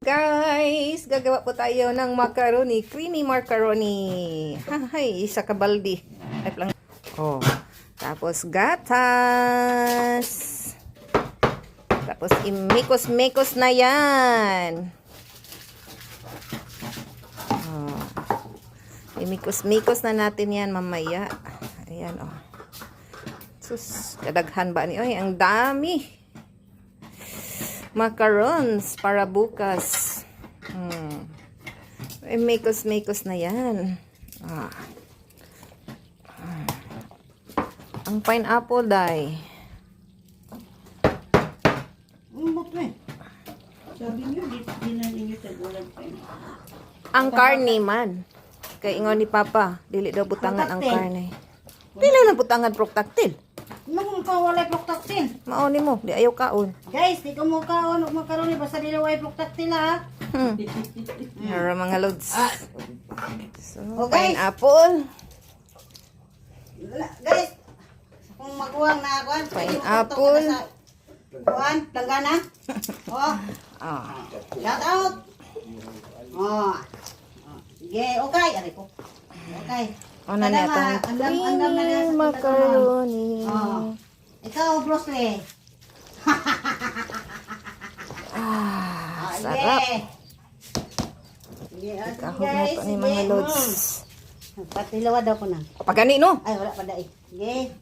Guys, gagawa po tayo ng macaroni, creamy macaroni. Hay, isa kabaldi. Oh, tapos gatas. Tapos imikos-mikos na yan. Oh. Imikos-mikos na natin yan mamaya. Ayan, oh. Sus, kadaghan ba ni? Ay, ang dami. Macarons para bukas. Mikos-mikos na yan. Ang pineapple dye. Sabi niyo, di na ninyo tagulan pineapple. Ang karne man. Kay ingon ni Papa, dili daw butangan ang karne. Dili na butangan proktaktil. Nung ka walay proktaktil. Maoni mo, di ayaw kaon. Guys, di ko mo kaon o makaroni basta dili walay proktaktil ha. Nara mga loads. So, Oh, guys. pineapple. Guys, kung maguwang na kuan, Pineapple. Kuan, planggana. Oh, Ah. shout out. Oh. Sige, okay, ari ko. Okay. Ano na itong creamy macaroni. Oh. Ikaw, Bruce Lee. Sarap. Sige, Kahog na ito ni mga loads. Pati lawad ako na. Pagani no? Ay, wala pa dai. Sige.